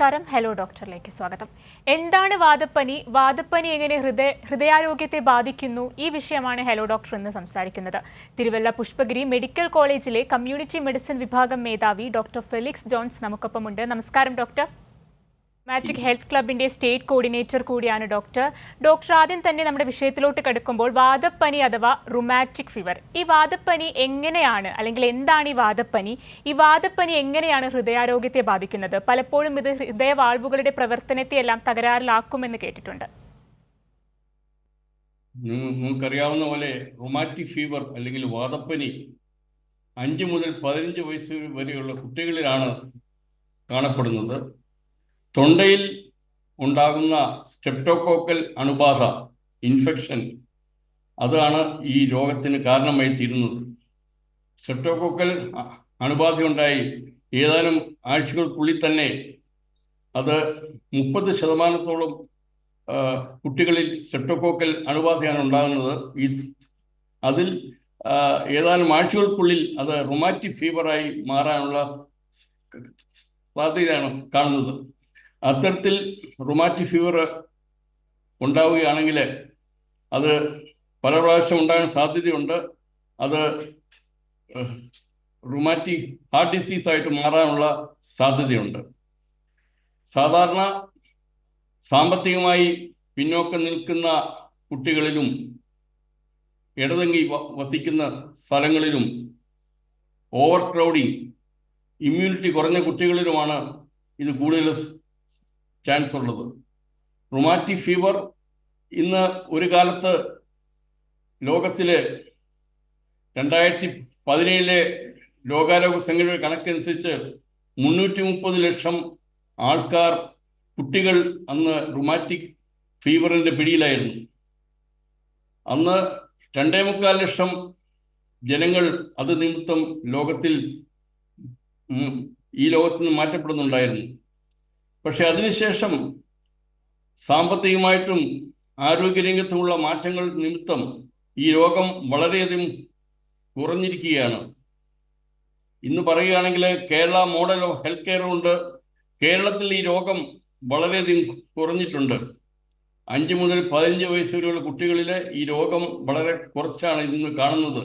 നമസ്കാരം. ഹലോ ഡോക്ടറിലേക്ക് സ്വാഗതം. എന്താണ് വാതപ്പനി? വാതപ്പനി എങ്ങനെ ഹൃദയാരോഗ്യത്തെ ബാധിക്കുന്നു? ഈ വിഷയമാണ് ഹലോ ഡോക്ടർ ഇന്ന് സംസാരിക്കുന്നത്. തിരുവല്ല പുഷ്പഗിരി മെഡിക്കൽ കോളേജിലെ കമ്മ്യൂണിറ്റി മെഡിസിൻ വിഭാഗം മേധാവി ഡോക്ടർ ഫെലിക്സ് ജോൺസ് നമുക്കൊപ്പമുണ്ട്. നമസ്കാരം ഡോക്ടർ. മാജിക് ഹെൽത്ത് ക്ലബിന്റെ സ്റ്റേറ്റ് കോർഡിനേറ്റർ കൂടിയാണ് ഡോക്ടർ. ഡോക്ടർ, ആദ്യം തന്നെ നമ്മുടെ വിഷയത്തിലോട്ട് കടക്കുമ്പോൾ വാതപ്പനി അഥവാ റുമാറ്റിക് ഫീവർ, ഈ വാതപ്പനി എങ്ങനെയാണ്, അല്ലെങ്കിൽ എന്താണ് ഈ വാതപ്പനി? ഈ വാതപ്പനി എങ്ങനെയാണ് ഹൃദയാരോഗ്യത്തെ ബാധിക്കുന്നത്? പലപ്പോഴും ഇത് ഹൃദയവാൾവുകളുടെ പ്രവർത്തനത്തെ എല്ലാം തകരാറിലാക്കുമെന്ന് കേട്ടിട്ടുണ്ട്. നിങ്ങൾക്കറിയാവുന്ന പോലെ റുമാറ്റിക് ഫീവർ അല്ലെങ്കിൽ വാതപ്പനി 5 മുതൽ 15 വയസ്സ് വരെയുള്ള കുട്ടികളിലാണ് കാണപ്പെടുന്നത്. തൊണ്ടയിൽ ഉണ്ടാകുന്ന സ്ട്രെപ്റ്റോകോക്കൽ അണുബാധ ഇൻഫെക്ഷൻ, അതാണ് ഈ രോഗത്തിന് കാരണമായി തീരുന്നത്. സ്ട്രെപ്റ്റോകോക്കൽ അണുബാധയുണ്ടായി ഏതാനും ആഴ്ചകൾക്കുള്ളിൽ തന്നെ അത് 30% കുട്ടികളിൽ സ്ട്രെപ്റ്റോകോക്കൽ അണുബാധയാണ് ഉണ്ടാകുന്നത്. അതിൽ ഏതാനും ആഴ്ചകൾക്കുള്ളിൽ അത് റുമാറ്റിക് ഫീവറായി മാറാനുള്ള സാധ്യതയാണ് കാണുന്നത്. അത്തരത്തിൽ റുമാറ്റിക് ഫീവർ ഉണ്ടാവുകയാണെങ്കിൽ അത് പല പ്രാവശ്യം ഉണ്ടാകാൻ സാധ്യതയുണ്ട്. അത് റുമാറ്റിക് ഹാർട്ട് ഡിസീസായിട്ട് മാറാനുള്ള സാധ്യതയുണ്ട്. സാധാരണ സാമ്പത്തികമായി പിന്നോക്കം നിൽക്കുന്ന കുട്ടികളിലും ഇടതങ്ങി വസിക്കുന്ന സ്ഥലങ്ങളിലും ഓവർ ക്രൗഡിങ്, ഇമ്മ്യൂണിറ്റി കുറഞ്ഞ കുട്ടികളിലുമാണ് ഇത് കൂടുതൽ ചാൻസ് ഉള്ളത്. റുമാറ്റിക് ഫീവർ ഇന്ന് ഒരു കാലത്ത് ലോകത്തില് 2017 ലോകാരോഗ്യ സംഘടനയുടെ കണക്കനുസരിച്ച് 330 ലക്ഷം ആൾക്കാർ, കുട്ടികൾ അന്ന് റുമാറ്റിക് ഫീവറിന്റെ പിടിയിലായിരുന്നു. അന്ന് 2.25 ലക്ഷം ജനങ്ങൾ അത് നിമിത്തം ഈ ലോകത്ത് നിന്ന് മാറ്റപ്പെടുന്നുണ്ടായിരുന്നു. പക്ഷെ അതിനുശേഷം സാമ്പത്തികമായിട്ടും ആരോഗ്യരംഗത്തുമുള്ള മാറ്റങ്ങൾ നിമിത്തം ഈ രോഗം വളരെയധികം കുറഞ്ഞിരിക്കുകയാണ്. ഇന്ന് പറയുകയാണെങ്കിൽ Kerala model of health care കൊണ്ട് കേരളത്തിൽ ഈ രോഗം വളരെയധികം കുറഞ്ഞിട്ടുണ്ട്. 5 മുതൽ 15 വയസ്സ് വരെയുള്ള കുട്ടികളിൽ ഈ രോഗം വളരെ കുറച്ചാണ് ഇന്ന് കാണുന്നത്.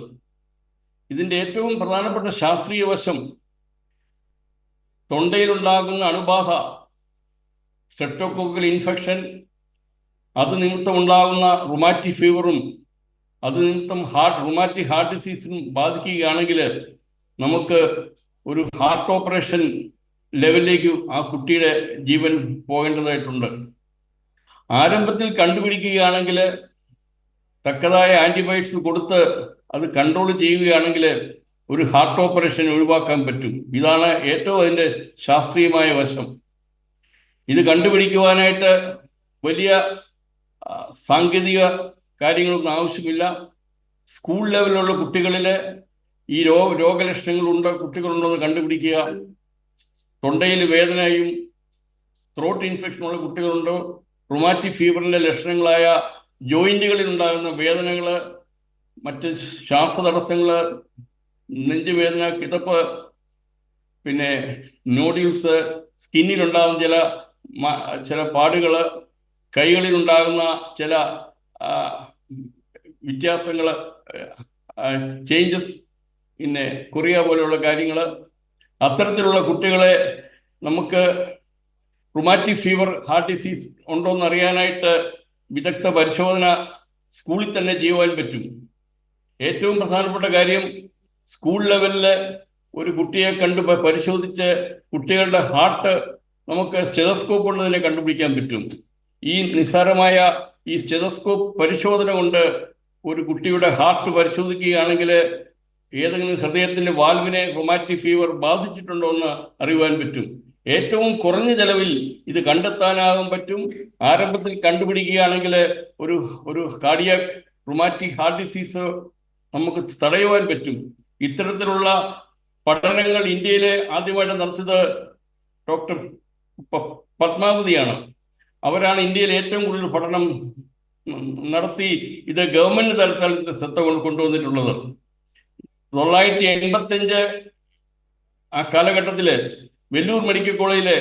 ഇതിൻ്റെ ഏറ്റവും പ്രധാനപ്പെട്ട ശാസ്ത്രീയ വശം തൊണ്ടയിലുണ്ടാകുന്ന അണുബാധ, സ്ട്രെപ്റ്റോകോക്കൽ ഇൻഫെക്ഷൻ, അത് നിമിത്തം ഉണ്ടാകുന്ന റുമാറ്റിക് ഫീവറും അത് നിമിത്തം റുമാറ്റിക് ഹാർട്ട് ഡിസീസും ബാധിക്കുകയാണെങ്കിൽ നമുക്ക് ഒരു ഹാർട്ട് ഓപ്പറേഷൻ ലെവലിലേക്ക് ആ കുട്ടിയുടെ ജീവൻ പോകേണ്ടതായിട്ടുണ്ട്. ആരംഭത്തിൽ കണ്ടുപിടിക്കുകയാണെങ്കിൽ തക്കതായ ആൻറ്റിബയോട്ടിക്സ് കൊടുത്ത് അത് കൺട്രോൾ ചെയ്യുകയാണെങ്കിൽ ഒരു ഹാർട്ട് ഓപ്പറേഷൻ ഒഴിവാക്കാൻ പറ്റും. ഇതാണ് ഏറ്റവും അതിൻ്റെ ശാസ്ത്രീയമായ വശം. ഇത് കണ്ടുപിടിക്കുവാനായിട്ട് വലിയ സാങ്കേതിക കാര്യങ്ങളൊന്നും ആവശ്യമില്ല. സ്കൂൾ ലെവലിലുള്ള കുട്ടികളിൽ ഈ രോഗലക്ഷണങ്ങളുണ്ടോ, കുട്ടികളുണ്ടോയെന്ന് കണ്ടുപിടിക്കുക. തൊണ്ടയിൽ വേദനയും ത്രോട്ട് ഇൻഫെക്ഷനുള്ള കുട്ടികളുണ്ടോ, റുമാറ്റിക് ഫീവറിൻ്റെ ലക്ഷണങ്ങളായ ജോയിന്റുകളിൽ ഉണ്ടാകുന്ന വേദനകൾ, മറ്റ് ശ്വാസതടസ്സങ്ങൾ, നെഞ്ചുവേദന, കിതപ്പ്, പിന്നെ നോഡ്യൂൾസ്, സ്കിന്നിലുണ്ടാകുന്ന ചില പാടുകൾ, കൈകളിലുണ്ടാകുന്ന ചില വ്യത്യാസങ്ങൾ, ചേഞ്ചസ്, പിന്നെ കൊറിയ പോലെയുള്ള കാര്യങ്ങൾ, അത്തരത്തിലുള്ള കുട്ടികളെ നമുക്ക് റുമാറ്റിക് ഫീവർ, ഹാർട്ട് ഡിസീസ് ഉണ്ടോയെന്ന് അറിയാനായിട്ട് വിദഗ്ധ പരിശോധന സ്കൂളിൽ തന്നെ ചെയ്യുവാൻ പറ്റും. ഏറ്റവും പ്രധാനപ്പെട്ട കാര്യം, സ്കൂൾ ലെവലിൽ ഒരു കുട്ടിയെ പരിശോധിച്ച് കുട്ടികളുടെ ഹാർട്ട് നമുക്ക് സ്റ്റെതസ്കോപ്പ് കൊണ്ട് തന്നെ കണ്ടുപിടിക്കാൻ പറ്റും. ഈ നിസ്സാരമായ ഈ സ്റ്റെതസ്കോപ്പ് പരിശോധന കൊണ്ട് ഒരു കുട്ടിയുടെ ഹാർട്ട് പരിശോധിക്കുകയാണെങ്കിൽ ഏതെങ്കിലും ഹൃദയത്തിൻ്റെ വാൽവിനെ റുമാറ്റിക് ഫീവർ ബാധിച്ചിട്ടുണ്ടോ എന്ന് അറിയുവാൻ പറ്റും. ഏറ്റവും കുറഞ്ഞ ചെലവിൽ ഇത് കണ്ടെത്താനാകും പറ്റും. ആരംഭത്തിൽ കണ്ടുപിടിക്കുകയാണെങ്കിൽ ഒരു കാർഡിയാക് റുമാറ്റിക് ഹാർട്ട് ഡിസീസ് നമുക്ക് തടയുവാൻ പറ്റും. ഇത്തരത്തിലുള്ള പഠനങ്ങൾ ഇന്ത്യയിലെ ആദ്യമായിട്ട് നടത്തിയത് ഡോക്ടർ പത്മാവതിയാണ്. അവരാണ് ഇന്ത്യയിൽ ഏറ്റവും കൂടുതൽ പഠനം നടത്തി ഇത് ഗവൺമെന്റ് തലത്തിൽ ശ്രദ്ധ കൊണ്ടുവന്നിട്ടുള്ളത്. 985 ആ കാലഘട്ടത്തിൽ വെല്ലൂർ മെഡിക്കൽ കോളേജിലെ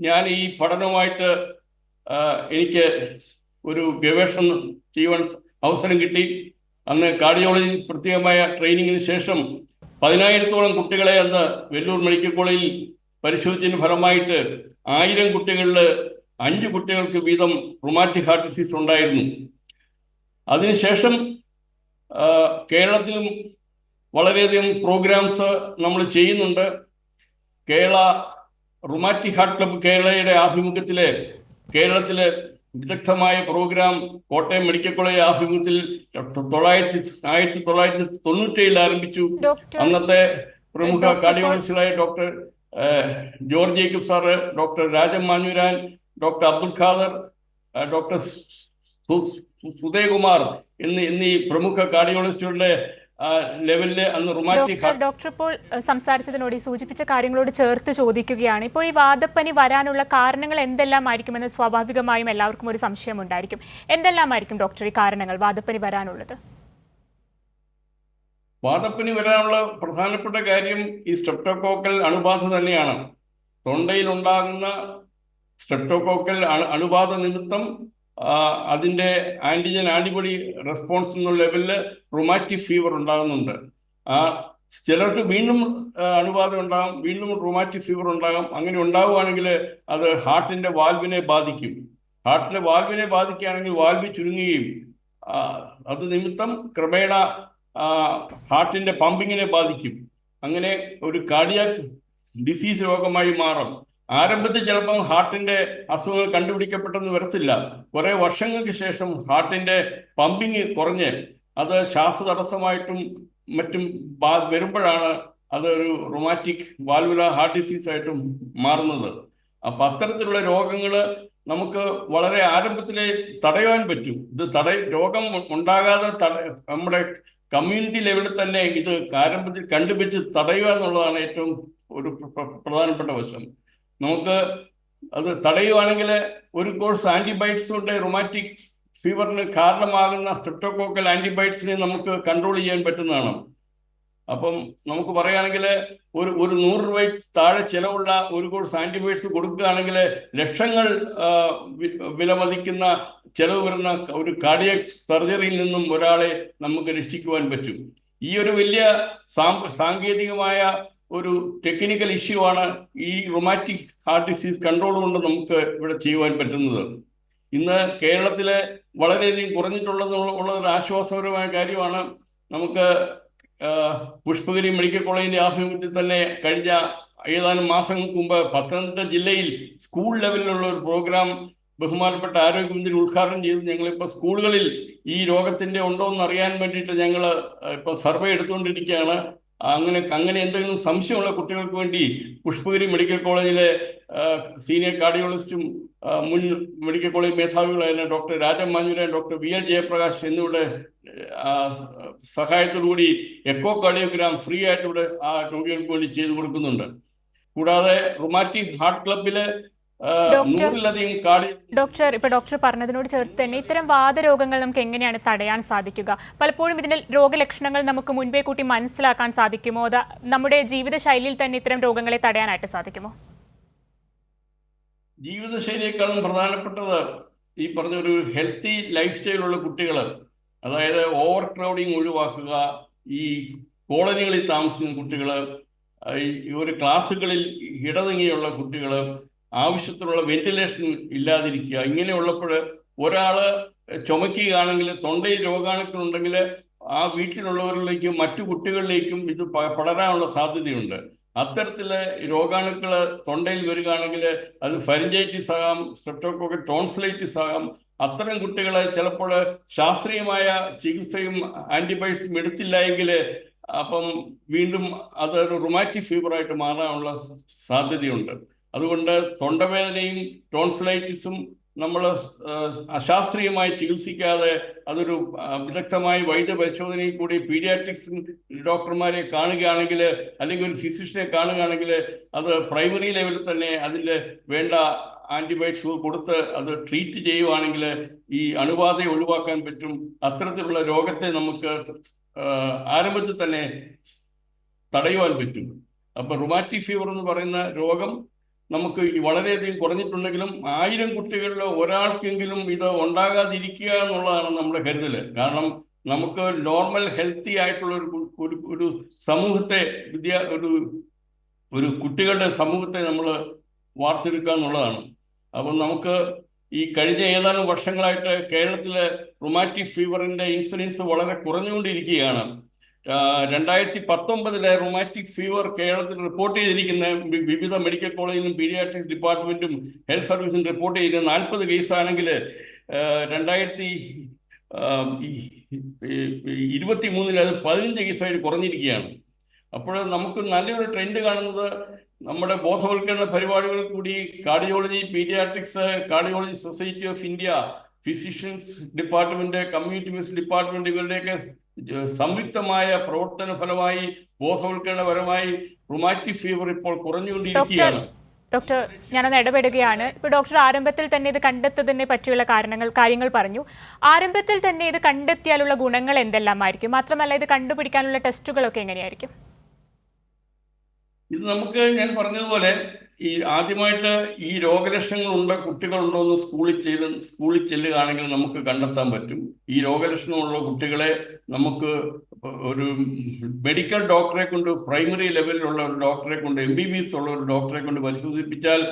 ഞാൻ ഈ പഠനവുമായിട്ട് എനിക്ക് ഒരു ഗവേഷണം ചെയ്യുവാൻ അവസരം കിട്ടി. അന്ന് കാർഡിയോളജി പ്രത്യേകമായ ട്രെയിനിങ്ങിന് ശേഷം 10,000-ഓളം കുട്ടികളെ അന്ന് വെല്ലൂർ മെഡിക്കൽ കോളേജിൽ പരിശോധിച്ചതിന് ഫലമായിട്ട് 1000 കുട്ടികളിൽ 5 കുട്ടികൾക്ക് വീതം റുമാറ്റിക് ഹാർട്ട് ഡിസീസ് ഉണ്ടായിരുന്നു. അതിനുശേഷം കേരളത്തിലും വളരെയധികം പ്രോഗ്രാംസ് നമ്മൾ ചെയ്യുന്നുണ്ട്. കേരള റുമാറ്റിക് ഹാർട്ട് ക്ലബ്ബ് കേരളയുടെ ആഭിമുഖ്യത്തില് കേരളത്തിലെ വിദഗ്ധമായ പ്രോഗ്രാം കോട്ടയം മെഡിക്കൽ കോളേജ് ആഭിമുഖ്യത്തിൽ 1997 ആരംഭിച്ചു. അന്നത്തെ പ്രമുഖ കാർഡിയോളജിസ്റ്റായ doctor George Jacob sir, doctor Rajan Manjooran, doctor Abdul Khader, doctor Sudhayakumar എന്നീ പ്രമുഖ കാർഡിയോളജിസ്റ്റുകളുടെ ലെവലില് അന്ന് റുമാറ്റിക് ഡോക്ടർ ഇപ്പോൾ സംസാരിച്ചതിനോട് ഈ സൂചിപ്പിച്ച കാര്യങ്ങളോട് ചേർത്ത് ചോദിക്കുകയാണ്. ഇപ്പോൾ ഈ വാദപ്പനി വരാനുള്ള കാരണങ്ങൾ എന്തെല്ലാമായിരിക്കുമെന്ന് സ്വാഭാവികമായും എല്ലാവർക്കും ഒരു സംശയം ഉണ്ടായിരിക്കും. എന്തെല്ലാമായിരിക്കും ഡോക്ടർ ഈ കാരണങ്ങൾ വാദപ്പനി വരാനുള്ളത്? വാദപ്പനി വരാനുള്ള പ്രധാനപ്പെട്ട കാര്യം ഈ സ്ട്രെപ്റ്റോകോക്കൽ അണുബാധ തന്നെയാണ്. തൊണ്ടയിൽ ഉണ്ടാകുന്ന സ്ട്രെപ്റ്റോകോക്കൽ അണുബാധ നിമിത്തം അതിൻ്റെ ആന്റിബോഡി റെസ്പോൺസ് എന്ന ലെവലിൽ റുമാറ്റിക് ഫീവർ ഉണ്ടാകുന്നുണ്ട്. ചിലർക്ക് വീണ്ടും അണുബാധ ഉണ്ടാകും, വീണ്ടും റുമാറ്റിക് ഫീവർ ഉണ്ടാകും. അങ്ങനെ ഉണ്ടാവുകയാണെങ്കിൽ അത് ഹാർട്ടിന്റെ വാൽവിനെ ബാധിക്കും. ഹാർട്ടിന്റെ വാൽവിനെ ബാധിക്കുകയാണെങ്കിൽ വാൽവ് ചുരുങ്ങുകയും അത് നിമിത്തം ക്രമേണ ഹാർട്ടിന്റെ പമ്പിങ്ങിനെ ബാധിക്കും. അങ്ങനെ ഒരു കാർഡിയാക് ഡിസീസ് രോഗമായി മാറും. ആരംഭത്തിൽ ചിലപ്പം ഹാർട്ടിന്റെ അസുഖങ്ങൾ കണ്ടുപിടിക്കപ്പെട്ടെന്ന് വരത്തില്ല. കുറെ വർഷങ്ങൾക്ക് ശേഷം ഹാർട്ടിന്റെ പമ്പിങ് കുറഞ്ഞ് അത് ശ്വാസതടസ്സമായിട്ടും മറ്റും വരുമ്പോഴാണ് അതൊരു റുമാറ്റിക് വാൽവുലാർ ഹാർട്ട് ഡിസീസ് ആയിട്ടും മാറുന്നത്. അപ്പൊ അത്തരത്തിലുള്ള രോഗങ്ങൾ നമുക്ക് വളരെ ആരംഭത്തിലേ തടയാൻ പറ്റും. ഇത് രോഗം ഉണ്ടാകാതെ നമ്മുടെ കമ്മ്യൂണിറ്റി ലെവലിൽ തന്നെ ഇത് ആരംഭത്തിൽ കണ്ടുപിടിച്ച് തടയുക എന്നുള്ളതാണ് ഏറ്റവും ഒരു പ്രധാനപ്പെട്ട വശം. നമുക്ക് അത് തടയുവാണെങ്കിൽ ഒരു കോഴ്സ് ആന്റിബയോട്ടിക്സ് കൊണ്ട് റുമാറ്റിക് ഫീവറിന് കാരണമാകുന്ന സ്ട്രെപ്റ്റോകോക്കൽ ആന്റിബയോട്ടിക്സിനെ നമുക്ക് കൺട്രോൾ ചെയ്യാൻ പറ്റുന്നതാണ്. അപ്പം നമുക്ക് പറയുകയാണെങ്കിൽ ഒരു 100 രൂപയ്ക്ക് താഴെ ചിലവുള്ള ഒരു കോഴ്സ് ആന്റിബയോട്ടിക്സ് കൊടുക്കുകയാണെങ്കിൽ ലക്ഷങ്ങൾ വിലമതിക്കുന്ന ചെലവ് വരുന്ന ഒരു കാർഡിയാക് സർജറിയിൽ നിന്നും ഒരാളെ നമുക്ക് രക്ഷിക്കുവാൻ പറ്റും. ഈ ഒരു വലിയ സാങ്കേതികമായ ഒരു ടെക്നിക്കൽ ഇഷ്യൂ ആണ് ഈ റുമാറ്റിക് ഹാർട്ട് ഡിസീസ് കൺട്രോൾ കൊണ്ട് നമുക്ക് ഇവിടെ ചെയ്യുവാൻ പറ്റുന്നത്. ഇന്ന് കേരളത്തിലെ വളരെയധികം കുറഞ്ഞിട്ടുള്ളതൊരു ആശ്വാസകരമായ കാര്യമാണ്. നമുക്ക് പുഷ്പഗിരി മെഡിക്കൽ കോളേജിന്റെ ആഭിമുഖ്യത്തിൽ തന്നെ കഴിഞ്ഞ ഏതാനും മാസങ്ങൾക്ക് മുമ്പ് പത്തനംതിട്ട ജില്ലയിൽ സ്കൂൾ ലെവലിലുള്ള ഒരു പ്രോഗ്രാം ബഹുമാനപ്പെട്ട ആരോഗ്യമന്ത്രി ഉദ്ഘാടനം ചെയ്തു. ഞങ്ങളിപ്പോൾ സ്കൂളുകളിൽ ഈ രോഗത്തിന്റെ ഉണ്ടോ എന്ന് അറിയാൻ വേണ്ടിയിട്ട് ഞങ്ങൾ ഇപ്പൊ സർവേ എടുത്തുകൊണ്ടിരിക്കുകയാണ്. അങ്ങനെ എന്തെങ്കിലും സംശയമുള്ള കുട്ടികൾക്ക് വേണ്ടി പുഷ്പഗിരി മെഡിക്കൽ കോളേജിലെ സീനിയർ കാർഡിയോളജിസ്റ്റും മുൻ മെഡിക്കൽ കോളേജ് മേധാവികളായ doctor Rajan Manjooran, doctor V L Jayaprakash എന്നിവരുടെ സഹായത്തോടുകൂടി എക്കോ കാർഡിയോഗ്രാം ഫ്രീ ആയിട്ട് ഇവിടെ ആ രോഗികൾക്ക് വേണ്ടി ചെയ്തു കൊടുക്കുന്നുണ്ട്. കൂടാതെ റുമാറ്റിക് ഹാർട്ട് ക്ലബില് ഡോക്ടർ ഇപ്പൊ ഡോക്ടർ പറഞ്ഞതിനോട് ചേർത്ത് തന്നെ ഇത്തരം വാതരോഗങ്ങൾ നമുക്ക് എങ്ങനെയാണ് തടയാൻ സാധിക്കുക? പലപ്പോഴും ഇതിന്റെ രോഗലക്ഷണങ്ങൾ നമുക്ക് മുൻപേ കൂട്ടി മനസ്സിലാക്കാൻ സാധിക്കുമോ? അത് നമ്മുടെ ജീവിതശൈലിയിൽ തന്നെ ഇത്തരം രോഗങ്ങളെ തടയാനായിട്ട് സാധിക്കുമോ? ജീവിതശൈലിയേക്കാളും പ്രധാനപ്പെട്ടത് ഈ പറഞ്ഞ ഒരു ഹെൽത്തി ലൈഫ് സ്റ്റൈലുള്ള കുട്ടികൾ, അതായത് ഓവർ ക്രൗഡിങ് ഒഴിവാക്കുക, ഈ കോളനികളിൽ താമസിക്കുന്ന കുട്ടികൾ, ഒരു ക്ലാസ്സുകളിൽ ഇടതിങ്ങിയുള്ള കുട്ടികൾ, ആവശ്യത്തിനുള്ള വെന്റിലേഷൻ ഇല്ലാതിരിക്കുക. ഇങ്ങനെയുള്ളപ്പോൾ ഒരാള് ചുമക്കുകയാണെങ്കിൽ തൊണ്ടയിൽ രോഗാണുക്കൾ ഉണ്ടെങ്കിൽ ആ വീട്ടിലുള്ളവരിലേക്കും മറ്റു കുട്ടികളിലേക്കും ഇത് പടരാനുള്ള സാധ്യതയുണ്ട്. അത്തരത്തില് രോഗാണുക്കൾ തൊണ്ടയിൽ വരികയാണെങ്കിൽ അത് ഫരിഞ്ചൈറ്റിസ് ആകാം, സ്ട്രെപ്റ്റോകോക്കൽ ടോൺസിലൈറ്റിസ് ആകാം. അത്തരം കുട്ടികളെ ചിലപ്പോൾ ശാസ്ത്രീയമായ ചികിത്സയും ആന്റിബയോട്ടിക്സും എടുത്തില്ല എങ്കിൽ അപ്പം വീണ്ടും അതൊരു റുമാറ്റിക് ഫീവറായിട്ട് മാറാനുള്ള സാധ്യതയുണ്ട്. അതുകൊണ്ട് തൊണ്ടവേദനയും ടോൺസിലൈറ്റിസും നമ്മൾ അശാസ്ത്രീയമായി ചികിത്സിക്കാതെ അതൊരു വിദഗ്ധമായ വൈദ്യപരിശോധനയിൽ കൂടി പീഡിയാട്രിക്സ് ഡോക്ടർമാരെ കാണുകയാണെങ്കിൽ അല്ലെങ്കിൽ ഒരു ഫിസിഷ്യനെ കാണുകയാണെങ്കിൽ അത് പ്രൈമറി ലെവലിൽ തന്നെ അതിൻ്റെ വേണ്ട ആന്റിബയോട്ടിക്സ് കൊടുത്ത് അത് ട്രീറ്റ് ചെയ്യുവാണെങ്കിൽ ഈ അണുബാധയെ ഒഴിവാക്കാൻ പറ്റും. അത്തരത്തിലുള്ള രോഗത്തെ നമുക്ക് ആരംഭത്തിൽ തന്നെ തടയുവാൻ പറ്റും. അപ്പൊ റുമാറ്റിക് ഫീവർ എന്ന് പറയുന്ന രോഗം നമുക്ക് വളരെയധികം കുറഞ്ഞിട്ടുണ്ടെങ്കിലും 1000 കുട്ടികളിൽ ഒരാൾക്കെങ്കിലും ഇത് ഉണ്ടാകാതിരിക്കുക എന്നുള്ളതാണ് നമ്മുടെ കരുതൽ. കാരണം നമുക്ക് നോർമൽ ഹെൽത്തി ആയിട്ടുള്ള ഒരു സമൂഹത്തെ ഒരു കുട്ടികളുടെ സമൂഹത്തെ നമ്മൾ വാർത്തെടുക്കുക എന്നുള്ളതാണ്. അപ്പം നമുക്ക് ഈ കഴിഞ്ഞ ഏതാനും വർഷങ്ങളായിട്ട് കേരളത്തിലെ റുമാറ്റിക് ഫീവറിന്റെ ഇൻസിഡൻസ് വളരെ കുറഞ്ഞുകൊണ്ടിരിക്കുകയാണ്. 2019 റുമാറ്റിക് ഫീവർ കേരളത്തിൽ റിപ്പോർട്ട് ചെയ്തിരിക്കുന്ന വിവിധ മെഡിക്കൽ കോളേജിലും പീഡിയാട്രിക്സ് ഡിപ്പാർട്ട്മെന്റും ഹെൽത്ത് സർവീസും റിപ്പോർട്ട് ചെയ്തിരിക്കുന്ന 40 കേസാണെങ്കിൽ 2023 അത് 15 കേസായിട്ട് കുറഞ്ഞിരിക്കുകയാണ്. അപ്പോൾ നമുക്ക് നല്ലൊരു ട്രെൻഡ് കാണുന്നത് നമ്മുടെ ബോധവൽക്കരണ പരിപാടികൾ കൂടി cardiology, paediatrics, cardiology society of India, physicians department, community medicine ഡിപ്പാർട്ട്മെന്റുകളുടെയൊക്കെ സംയുക്തമായ പ്രവർത്തന ഫലമായി ബോധവൽക്കരണപരമായി റുമാറ്റിക് ഫീവർ ഇപ്പോൾ കുറഞ്ഞുകൊണ്ടിരിക്കുകയാണ്. ഡോക്ടർ, ഞാനൊന്ന് ഇടപെടുകയാണ്. ഇപ്പോൾ ഡോക്ടർ ആരംഭത്തിൽ തന്നെ ഇത് കണ്ടെത്തുന്നതിനെ പറ്റിയുള്ള കാര്യങ്ങൾ പറഞ്ഞു. ആരംഭത്തിൽ തന്നെ ഇത് കണ്ടെത്തിയാലുള്ള ഗുണങ്ങൾ എന്തെല്ലാമായിരിക്കും? മാത്രമല്ല, ഇത് കണ്ടുപിടിക്കാനുള്ള ടെസ്റ്റുകളൊക്കെ എങ്ങനെയായിരിക്കും? ഇത് നമുക്ക് ഞാൻ പറഞ്ഞതുപോലെ ആദ്യമായിട്ട് ഈ രോഗലക്ഷണങ്ങളുള്ള കുട്ടികളുണ്ടോ എന്ന് സ്കൂളിൽ ചെല്ലുകയാണെങ്കിൽ നമുക്ക് കണ്ടെത്താൻ പറ്റും. ഈ രോഗലക്ഷണമുള്ള കുട്ടികളെ നമുക്ക് ഒരു മെഡിക്കൽ ഡോക്ടറെ കൊണ്ട്, പ്രൈമറി ലെവലിലുള്ള ഒരു ഡോക്ടറെ കൊണ്ട്, MBBS ഉള്ള ഒരു ഡോക്ടറെ കൊണ്ട് പരിശോധിപ്പിച്ചാൽ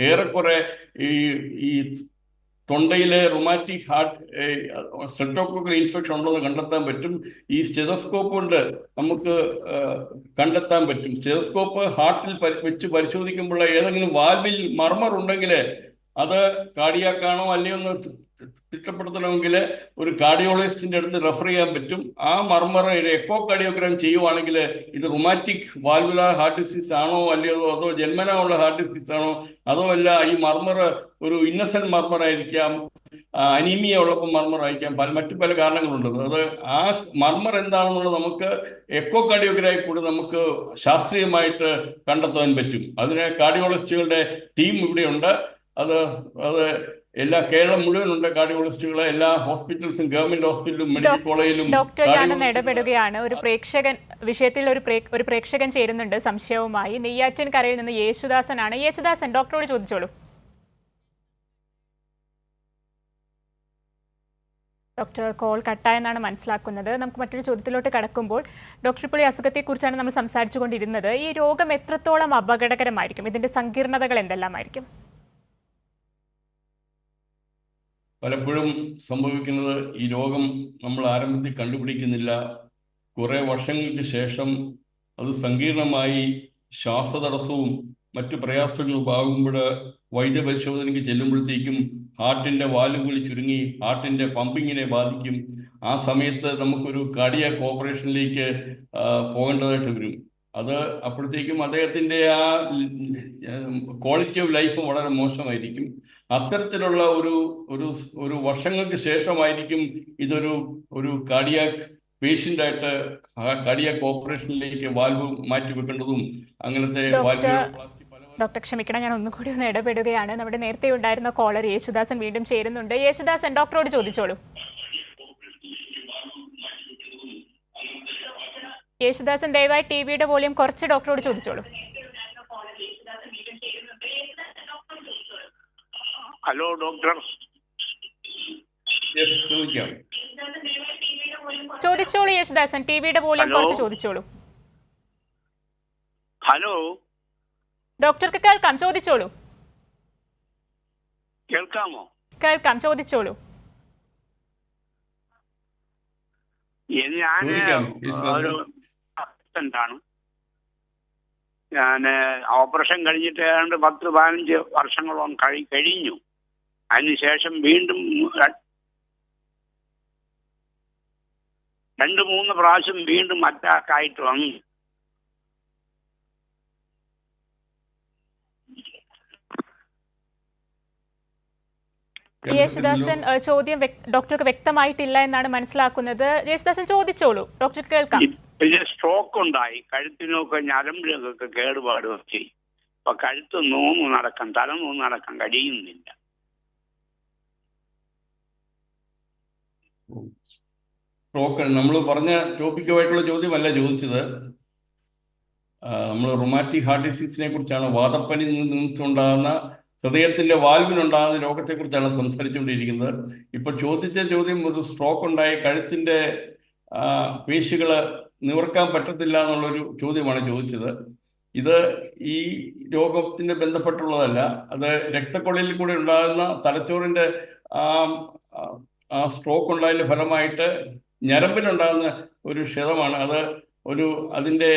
ഏറെക്കുറെ ഈ തൊണ്ടയിലെ റുമാറ്റിക് സ്ട്രെപ്റ്റോകോക്കൽ ഇൻഫെക്ഷൻ ഉണ്ടോ എന്ന് കണ്ടെത്താൻ പറ്റും. ഈ സ്റ്റെതസ്കോപ്പ് കൊണ്ട് നമുക്ക് കണ്ടെത്താൻ പറ്റും. സ്റ്റെതസ്കോപ്പ് ഹാർട്ടിൽ വെച്ച് പരിശോധിക്കുമ്പോൾ ഏതെങ്കിലും വാൽവിൽ മർമർ ഉണ്ടെങ്കിൽ അത് കാർഡിയാക്കാണോ അല്ലയോ എന്ന് തിട്ടപ്പെടുത്തണമെങ്കിൽ ഒരു കാർഡിയോളജിസ്റ്റിന്റെ അടുത്ത് റെഫർ ചെയ്യാൻ പറ്റും. ആ മർമർ എക്കോ കാർഡിയോഗ്രാം ചെയ്യുവാണെങ്കിൽ ഇത് റുമാറ്റിക് വാൽവുലാർ ഹാർട്ട് ഡിസീസ് ആണോ അല്ലയോ, അതോ ജന്മനാ ഉള്ള ഹാർട്ട് ഡിസീസ് ആണോ, അതോ അല്ല ഈ മർമർ ഒരു ഇന്നസെന്റ് മർമർ ആയിരിക്കാം, അനീമിയ ഉള്ളപ്പോൾ മർമർ ആയിരിക്കാം, മറ്റു പല കാരണങ്ങളുണ്ട്. അത് ആ മർമർ എന്താണെന്നുള്ളത് നമുക്ക് എക്കോ കാർഡിയോഗ്രാഫി കൂടി നമുക്ക് ശാസ്ത്രീയമായിട്ട് കണ്ടെത്താൻ പറ്റും. അതിന് കാർഡിയോളജിസ്റ്റുകളുടെ ടീം ഇവിടെയുണ്ട്. അത് കേരളം മുഴുവനുണ്ട് കാർഡിയോളജിസ്റ്റുകളെ. എല്ലാ ഹോസ്പിറ്റൽസും, ഗവൺമെന്റ് ഹോസ്പിറ്റലും മെഡിക്കൽ കോളേജിലും. ഡോക്ടർ, ഞാനൊന്ന് ഇടപെടുകയാണ്. വിഷയത്തിൽ ഒരു പ്രേക്ഷകൻ ചേരുന്നുണ്ട് സംശയവുമായി. നെയ്യാറ്റിൻകരയിൽ നിന്ന് യേശുദാസനാണ്. യേശുദാസൻ, ഡോക്ടറോട് ചോദിച്ചോളൂ. ഡോക്ടർ, കോൾ കട്ടായെന്നാണ് മനസ്സിലാക്കുന്നത്. നമുക്ക് മറ്റൊരു ചോദ്യത്തിലോട്ട് കടക്കുമ്പോൾ, ഡോക്ടർ ഇപ്പോൾ ഈ അസുഖത്തെക്കുറിച്ചാണ് നമ്മൾ സംസാരിച്ചുകൊണ്ടിരുന്നത്. ഈ രോഗം എത്രത്തോളം അപകടകരമായിരിക്കും? ഇതിന്റെ സങ്കീർണതകൾ എന്തെല്ലാമായിരിക്കും? പലപ്പോഴും സംഭവിക്കുന്നത് ഈ രോഗം നമ്മൾ ആരംഭത്തിൽ കണ്ടുപിടിക്കുന്നില്ല. കുറെ വർഷങ്ങൾക്ക് ശേഷം അത് സങ്കീർണമായി ശ്വാസതടസ്സവും മറ്റു പ്രയാസങ്ങളും ആകുമ്പോൾ വൈദ്യപരിശോധനയ്ക്ക് ചെല്ലുമ്പോഴത്തേക്കും ഹാർട്ടിന്റെ വാൽവുകൾ ചുരുങ്ങി ഹാർട്ടിന്റെ പമ്പിങ്ങിനെ ബാധിക്കും. ആ സമയത്ത് നമുക്കൊരു കാർഡിയാക് ഓപ്പറേഷനിലേക്ക് പോകേണ്ടതായിട്ട് വരും. അത് അപ്പോഴത്തേക്കും അദ്ദേഹത്തിന്റെ ആ ക്വാളിറ്റി ഓഫ് ലൈഫ് വളരെ മോശമായിരിക്കും. അത്തരത്തിലുള്ള ഒരു വർഷങ്ങൾക്ക് ശേഷമായിരിക്കും ഇതൊരു കാർഡിയാക് പേഷ്യൻ്റായിട്ട് കാർഡിയാക് ഓപ്പറേഷനിലേക്ക് വാൽവ് മാറ്റി വെക്കേണ്ടതും അങ്ങനത്തെ ഡോക്ടർ, ക്ഷമിക്കണം, ഞാൻ ഒന്നുകൂടി ഒന്ന് ഇടപെടുകയാണ്. നമ്മുടെ നേരത്തെ ഉണ്ടായിരുന്ന കോളർ യേശുദാസൻ വീണ്ടും ചേരുന്നുണ്ട്. യേശുദാസൻ, ഡോക്ടറോട് ചോദിച്ചോളൂ. യേശുദാസൻ, ദയവായി ടിവിയുടെ വോളിയം കുറച്ച് ഡോക്ടറോട് ചോദിച്ചോളൂ. Hello doctor. ചോദിച്ചോളൂ യേശുദാസൻ, ടിവിയുടെ വോളിയം കുറച്ച് ചോദിച്ചോളൂ. ഹലോ ഡോക്ടർക്ക് കേൾക്കാം, ചോദിച്ചോളൂ. കേൾക്കാമോ? കേൾക്കാം, ചോദിച്ചോളൂ. ഞാൻ ഒരു അസിസ്റ്റന്റാണ്. ഞാൻ ഓപ്പറേഷൻ കഴിഞ്ഞിട്ട് ഏതാണ്ട് 10-15 വർഷങ്ങളോളം കഴിഞ്ഞു. അതിനുശേഷം വീണ്ടും 2-3 പ്രാവശ്യം വീണ്ടും അറ്റാക്കായിട്ട് വന്നു. യേശുദാസൻ, ചോദ്യം ഡോക്ടർക്ക് വ്യക്തമായിട്ടില്ല എന്നാണ് മനസ്സിലാക്കുന്നത്. യേശുദാസൻ, ചോദിച്ചോളൂ, ഡോക്ടർക്ക് കേൾക്കാം. സ്ട്രോക്ക് ഉണ്ടായി, കഴുത്തിനൊക്കെ ഞരമ്പിലൊക്കെ കേടുപാട് വെച്ച് അപ്പൊ കഴുത്ത് നോന്ന് നടക്കാൻ, തല നോന്ന് നടക്കാൻ കഴിയുന്നില്ല. സ്ട്രോക്ക് നമ്മൾ പറഞ്ഞ ടോപ്പിക്കുമായിട്ടുള്ള ചോദ്യമല്ല ചോദിച്ചത്. നമ്മൾ റൊമാറ്റിക് ഹാർട്ട് ഡിസീസിനെ കുറിച്ചാണ്, വാദപ്പനി നിന്നുണ്ടാകുന്ന ഹൃദയത്തിന്റെ വാൽവിനുണ്ടാകുന്ന രോഗത്തെക്കുറിച്ചാണ് സംസാരിച്ചുകൊണ്ടിരിക്കുന്നത്. ഇപ്പോൾ ചോദിച്ച ചോദ്യം ഒരു സ്ട്രോക്ക് ഉണ്ടായി കഴുത്തിന്റെ പേശികൾ നിവർക്കാൻ പറ്റത്തില്ല എന്നുള്ളൊരു ചോദ്യമാണ് ചോദിച്ചത്. ഇത് ഈ രോഗത്തിന് ബന്ധപ്പെട്ടുള്ളതല്ല. അത് രക്തക്കൊഴലിൽ കൂടെ ഉണ്ടാകുന്ന തലച്ചോറിന്റെ ആ സ്ട്രോക്ക് ഉണ്ടായതിന്റെ ഫലമായിട്ട് ഞരമ്പിനുണ്ടാകുന്ന ഒരു ക്ഷതമാണ്. അത് അതിന്റെ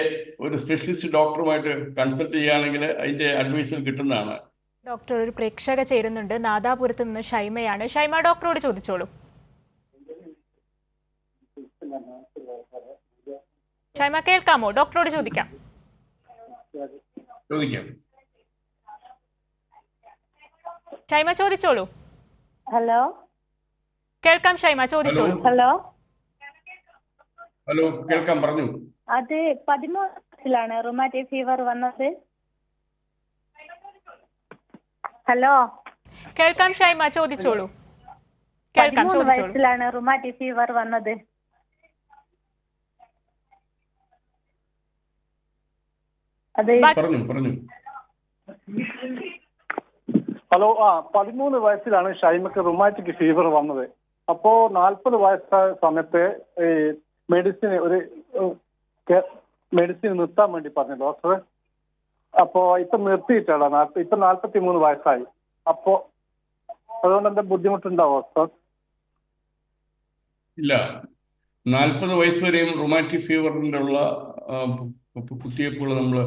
ഒരു സ്പെഷ്യലിസ്റ്റ് ഡോക്ടറുമായിട്ട് കൺസൾട്ട് ചെയ്യുകയാണെങ്കിൽ അതിന്റെ അഡ്വൈസിൽ കിട്ടുന്നതാണ്. ഡോക്ടർ, ഒരു പ്രേക്ഷക ചേരുന്നുണ്ട്. നാദാപുരത്ത് നിന്ന് ഷൈമയാണ്. ഷൈമ, ഡോക്ടറോട് ചോദിച്ചോളൂ. ഷൈമ, കേൾക്കാമോ? ഡോക്ടറോട് ചോദിക്കാം. ഷൈമ, ചോദിച്ചോളൂ. ഹലോ, കേൾക്കാം ഷൈമ, ചോദിച്ചോളൂ. ഹലോ ഹലോ, കേൾക്കാം, പറഞ്ഞു. അത് 13 റുമാറ്റിക് ഫീവർ വന്നത്. ഹലോ, കേൾക്കാം ഷൈമ, ചോദിച്ചോളൂ. കേൾക്കാം, 13 ചോദിച്ചോളൂ. വയസ്സിലാണ് റുമാറ്റിക് ഫീവർ വന്നത്. അത് പറഞ്ഞു. ഹലോ, 13 വയസ്സിലാണ് ഷൈമക്ക് റുമാറ്റിക് ഫീവർ വന്നത്. അപ്പോ 40 വയസ്സായ സമയത്ത് ഈ മെഡിസിൻ നിർത്താൻ വേണ്ടി പറഞ്ഞു ഡോക്ടർ. അപ്പോ ഇപ്പൊ നിർത്തിയിട്ടാണ്. ഇപ്പൊ 43 വയസ്സായി. അപ്പോ അതുകൊണ്ട് എന്താ ബുദ്ധിമുട്ടുണ്ടാവോ സർ? ഇല്ല, 40 വയസ്സ് വരെയും റുമാറ്റിക് ഫീവറിന്റെ ഉള്ള കുത്തിവയ്പ്പുകൾ നമ്മൾ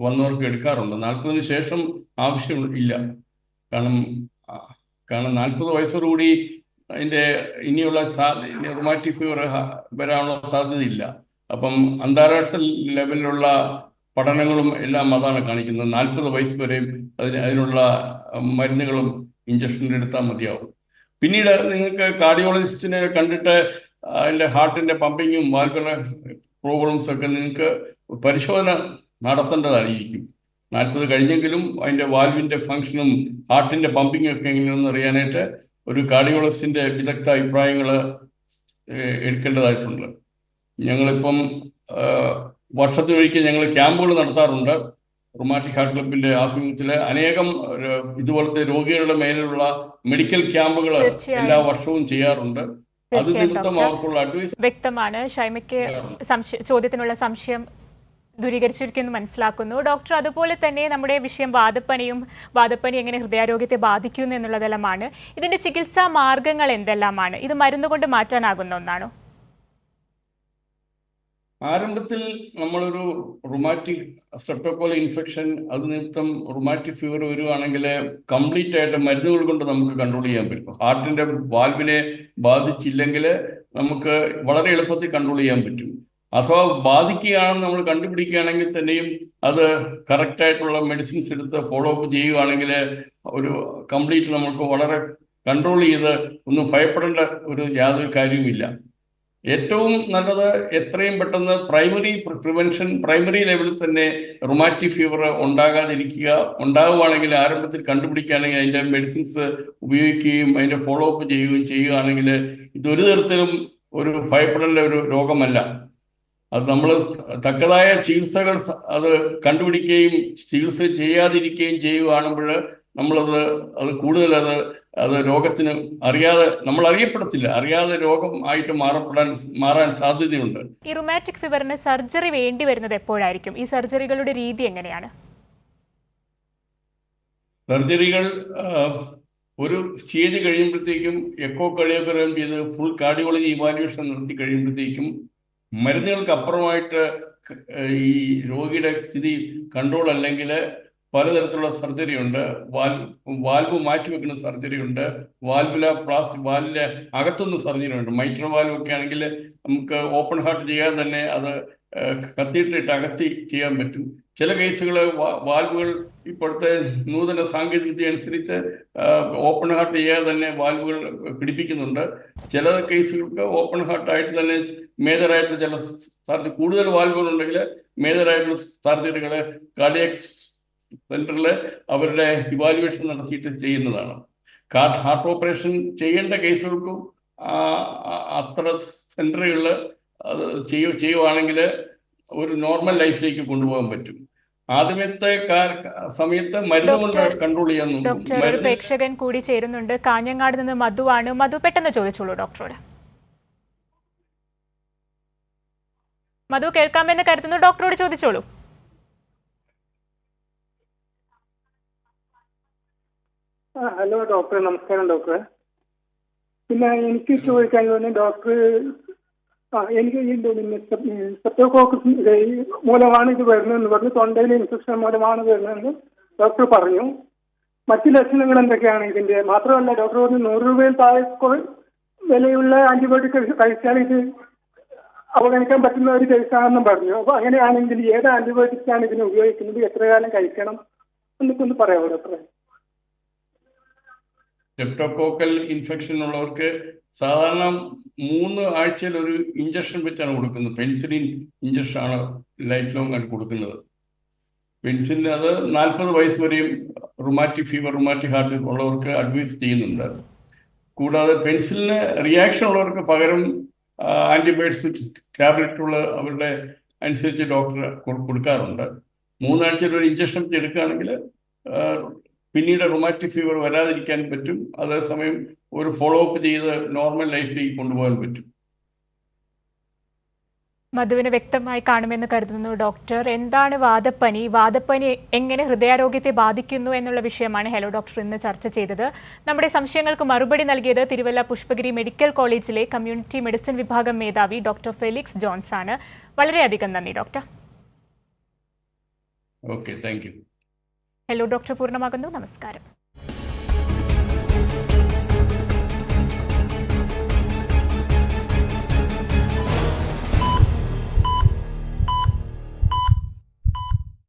വന്നവർക്ക് എടുക്കാറുണ്ട്. 40-ന് ശേഷം ആവശ്യം ഇല്ല. കാരണം 40 വയസ്സോടുകൂടി അതിന്റെ ഇനിയുള്ള റുമാറ്റിക് ഫീവർ വരാനുള്ള സാധ്യതയില്ല. അപ്പം അന്താരാഷ്ട്ര ലെവലിലുള്ള പഠനങ്ങളും എല്ലാം അതാണ് കാണിക്കുന്നത്. 40 വയസ്സ് വരെയും അതിനുള്ള മരുന്നുകളും ഇഞ്ചക്ഷനും എടുത്താൽ മതിയാവും. പിന്നീട് നിങ്ങൾക്ക് കാർഡിയോളജിസ്റ്റിനെ കണ്ടിട്ട് അതിന്റെ ഹാർട്ടിന്റെ പമ്പിങ്ങും വാൽവുകളുടെ പ്രോബ്ലംസ് ഒക്കെ നിങ്ങൾക്ക് പരിശോധന നടത്തേണ്ടതായിരിക്കും. 40 കഴിഞ്ഞെങ്കിലും അതിന്റെ വാൽവിന്റെ ഫംഗ്ഷനും ഹാർട്ടിന്റെ പമ്പിങ്ങും ഒക്കെ എങ്ങനെയാണെന്ന് അറിയാനായിട്ട് ഒരു കാർഡിയോളജിസ്റ്റിന്റെ വിദഗ്ധ അഭിപ്രായങ്ങൾ എടുക്കേണ്ടതായിട്ടുണ്ട്. ഞങ്ങളിപ്പം വർഷത്തിലൊരിക്കൽ ഞങ്ങൾ ക്യാമ്പുകൾ നടത്താറുണ്ട്. റുമാറ്റിക് ഹാർട്ട് ക്ലബിന്റെ ആഭിമുഖ്യത്തിൽ അനേകം ഇതുപോലത്തെ രോഗികളുടെ മേലുള്ള മെഡിക്കൽ ക്യാമ്പുകൾ എല്ലാ വർഷവും ചെയ്യാറുണ്ട്. അത് നിമിത്തം അവർക്കുള്ള അഡ്വൈസ് വ്യക്തമാണ്. ഷൈമയ്ക്ക് ചോദ്യത്തിനുള്ള സംശയം ദൂരീകരിച്ചിരിക്കുന്നു മനസ്സിലാക്കുന്നു. ഡോക്ടർ, അതുപോലെ തന്നെ നമ്മുടെ വിഷയം വാദപ്പനി എങ്ങനെ ഹൃദയാരോഗ്യത്തെ ബാധിക്കുന്നു എന്നുള്ളതെല്ലാമാണ്. ഇതിന്റെ ചികിത്സാ മാർഗങ്ങൾ എന്തെല്ലാമാണ്? ഇത് മരുന്നുകൊണ്ട് മാറ്റാനാകുന്ന ഒന്നാണോ? ആരംഭത്തിൽ നമ്മളൊരു റുമാറ്റിക് സ്ട്രെപ്റ്റോക്കോൾ ഇൻഫെക്ഷൻ അത് നിമിത്തം റുമാറ്റിക് ഫീവർ വരുവാണെങ്കിൽ കംപ്ലീറ്റ് ആയിട്ട് മരുന്നുകൾ കൊണ്ട് നമുക്ക് കൺട്രോൾ ചെയ്യാൻ പറ്റും. ഹാർട്ടിന്റെ വാൽവിനെ ബാധിച്ചില്ലെങ്കിൽ നമുക്ക് വളരെ എളുപ്പത്തിൽ കൺട്രോൾ ചെയ്യാൻ പറ്റും. അഥവാ ബാധിക്കുകയാണെന്ന് നമ്മൾ കണ്ടുപിടിക്കുകയാണെങ്കിൽ തന്നെയും അത് കറക്റ്റായിട്ടുള്ള മെഡിസിൻസ് എടുത്ത് ഫോളോ അപ്പ് ചെയ്യുകയാണെങ്കിൽ ഒരു കംപ്ലീറ്റ് നമുക്ക് വളരെ കൺട്രോൾ ചെയ്ത് ഒന്നും ഭയപ്പെടേണ്ട യാതൊരു കാര്യവുമില്ല. ഏറ്റവും നല്ലത് എത്രയും പെട്ടെന്ന് പ്രൈമറി ലെവലിൽ തന്നെ റുമാറ്റിക് ഫീവർ ഉണ്ടാകുകയാണെങ്കിൽ ആരംഭത്തിൽ കണ്ടുപിടിക്കുകയാണെങ്കിൽ അതിൻ്റെ മെഡിസിൻസ് ഉപയോഗിക്കുകയും അതിൻ്റെ ഫോളോ അപ്പ് ചെയ്യുകയും ചെയ്യുകയാണെങ്കിൽ ഇതൊരു തരത്തിലും ഒരു ഭയപ്പെടേണ്ട ഒരു രോഗമല്ല. അത് നമ്മൾ തക്കതായ ചികിത്സകൾ അത് കണ്ടുപിടിക്കുകയും ചികിത്സ ചെയ്യാതിരിക്കുകയും ചെയ്യുകയാണെങ്കിൽ അത് കൂടുതൽ രോഗത്തിന് നമ്മൾ അറിയപ്പെടത്തില്ല, അറിയാതെ രോഗം ആയിട്ട് മാറാൻ സാധ്യതയുണ്ട്. ഈ റുമാറ്റിക് ഫീവറിന് സർജറി വേണ്ടി വരുന്നത് എപ്പോഴായിരിക്കും? ഈ സർജറികളുടെ രീതി എങ്ങനെയാണ്? സർജറികൾ ഒരു സ്റ്റേജ് കഴിയുമ്പോഴത്തേക്കും എക്കോ കാർഡിയോഗ്രാം ചെയ്ത് ഫുൾ കാർഡിയോളജി ഇവാലുവേഷൻ നടത്തി കഴിയുമ്പോഴത്തേക്കും മരുന്നുകൾക്ക് അപ്പുറമായിട്ട് ഈ രോഗിയുടെ സ്ഥിതി കൺട്രോൾ അല്ലെങ്കിൽ പലതരത്തിലുള്ള സർജറി ഉണ്ട്. വാൽവ് മാറ്റിവെക്കുന്ന സർജറി ഉണ്ട്. വാൽവിലെ അകത്തുനിന്ന് സർജറി ഉണ്ട്. മൈട്രോ വാൽവ് ഒക്കെ ആണെങ്കിൽ നമുക്ക് ഓപ്പൺ ഹാർട്ട് ചെയ്യാതെ തന്നെ അത് കത്തിയിട്ടിട്ട് അകത്തി ചെയ്യാൻ പറ്റും. ചില കേസുകൾ വാൽവുകൾ ഇപ്പോഴത്തെ നൂതന സാങ്കേതിക വിദ്യ അനുസരിച്ച് ഓപ്പൺ ഹാർട്ട് ചെയ്യാതെ തന്നെ വാൽവുകൾ പിടിപ്പിക്കുന്നുണ്ട്. ചില കേസുകൾക്ക് ഓപ്പൺ ഹാർട്ടായിട്ട് തന്നെ മേജറായിട്ടുള്ള ചില കൂടുതൽ വാൽവുകൾ ഉണ്ടെങ്കിൽ മേജറായിട്ടുള്ള സർജറികൾ കാർഡിയാക് സെന്ററിൽ അവരുടെ ഇവാലുവേഷൻ നടത്തിയിട്ട് ചെയ്യുന്നതാണ്. ഹാർട്ട് ഓപ്പറേഷൻ ചെയ്യേണ്ട കേസുകൾക്കും അത്ര സെന്ററുകളിൽ അത് ചെയ്യുവാണെങ്കിൽ ഒരു നോർമൽ ലൈഫിലേക്ക് കൊണ്ടുപോകാൻ പറ്റും. ആദ്യമത്തെ സമയത്ത് മരുന്ന് കൊണ്ട് കൺട്രോൾ ചെയ്യാൻ നോക്കും. ഡോക്ടർ, ഒരു പ്രേക്ഷകൻ കൂടി ചേരുന്നുണ്ട്. കാഞ്ഞങ്ങാട് നിന്ന് മധുവാണ്. മധു, പെട്ടെന്ന് ചോദിച്ചോളൂ ഡോക്ടറോട്. മധു, കേൾക്കാമെന്ന് കരുതുന്നു. ഡോക്ടറോട് ചോദിച്ചോളൂ. ഹലോ ഡോക്ടർ, നമസ്കാരം ഡോക്ടർ. പിന്നെ എനിക്ക് ചോദിക്കാൻ ഡോക്ടർ, എനിക്ക് ഈ സെപ്റ്റോകോക്കസ് മൂലമാണ് ഇത് വരുന്നതെന്ന് പറഞ്ഞു. തൊണ്ടയിലെ ഇൻഫെക്ഷൻ മൂലമാണ് വരുന്നതെന്ന് ഡോക്ടർ പറഞ്ഞു. മറ്റു ലക്ഷണങ്ങൾ എന്തൊക്കെയാണ് ഇതിന്റെ? മാത്രമല്ല ഡോക്ടർ പറഞ്ഞു 100 രൂപയിൽ താഴെ വിലയുള്ള ആന്റിബയോട്ടിക് കഴിച്ചാൽ ഇത് അവഗണിക്കാൻ പറ്റുന്ന ഒരു കേസാണെന്നും പറഞ്ഞു. അപ്പൊ അങ്ങനെയാണെങ്കിൽ ഏത് ആന്റിബയോട്ടിക്സ് ആണ് ഇതിന് ഉപയോഗിക്കുന്നത്, എത്ര കാലം കഴിക്കണം എന്നൊക്കെ ഒന്ന് പറയാമോ ഡോക്ടറെ? സ്ട്രെപ്റ്റോകോക്കൽ ഇൻഫെക്ഷൻ ഉള്ളവർക്ക് സാധാരണ 3 ആഴ്ചയിൽ ഒരു ഇഞ്ചക്ഷൻ വെച്ചാണ് കൊടുക്കുന്നത്. പെൻസിലിൻ ഇഞ്ചക്ഷൻ ആണ് ലൈഫ് ലോങ് ആയിട്ട് കൊടുക്കുന്നത്. പെൻസിലിൻ അത് 40 വയസ്സ് വരെയും റുമാറ്റിക് ഫീവർ, റുമാറ്റിക് ഹാർട്ട് ഉള്ളവർക്ക് അഡ്വൈസ് ചെയ്യുന്നുണ്ട്. കൂടാതെ പെൻസിലിന് റിയാക്ഷൻ ഉള്ളവർക്ക് പകരം ആന്റിബയോട്ടിക്സ് ടാബ്ലറ്റുള്ള അവരുടെ അനുസരിച്ച് ഡോക്ടർ കൊടുക്കാറുണ്ട്. 3 ആഴ്ചയിൽ ഒരു ഇഞ്ചക്ഷൻ എടുക്കുകയാണെങ്കിൽ പിന്നീട് റുമാറ്റിക് ഫീവർ വരാതിരിക്കാൻ പറ്റും. അതേസമയം ഒരു ഫോളോ അപ്പ് ചെയ്ത് നോർമൽ ലൈഫിലേക്ക് കൊണ്ടുപോകാൻ പറ്റും. മധുവിന് വ്യക്തമായി കാണുമെന്ന് കരുതുന്നു ഡോക്ടർ. എന്താണ് വാദപ്പനി, വാദപ്പനി എങ്ങനെ ഹൃദയാരോഗ്യത്തെ ബാധിക്കുന്നു എന്നുള്ള വിഷയമാണ് ഹലോ ഡോക്ടർ ഇന്ന് ചർച്ച ചെയ്തത്. നമ്മുടെ സംശയങ്ങൾക്ക് മറുപടി നൽകിയത് തിരുവല്ല പുഷ്പഗിരി മെഡിക്കൽ കോളേജിലെ കമ്മ്യൂണിറ്റി മെഡിസിൻ വിഭാഗം മേധാവി ഡോക്ടർ ഫെലിക്സ് ജോൺസ് ആണ്. വളരെയധികം നന്ദി doctor. Okay, thank you. Hello doctor പൂർണ്ണമാകുന്നു. നമസ്കാരം.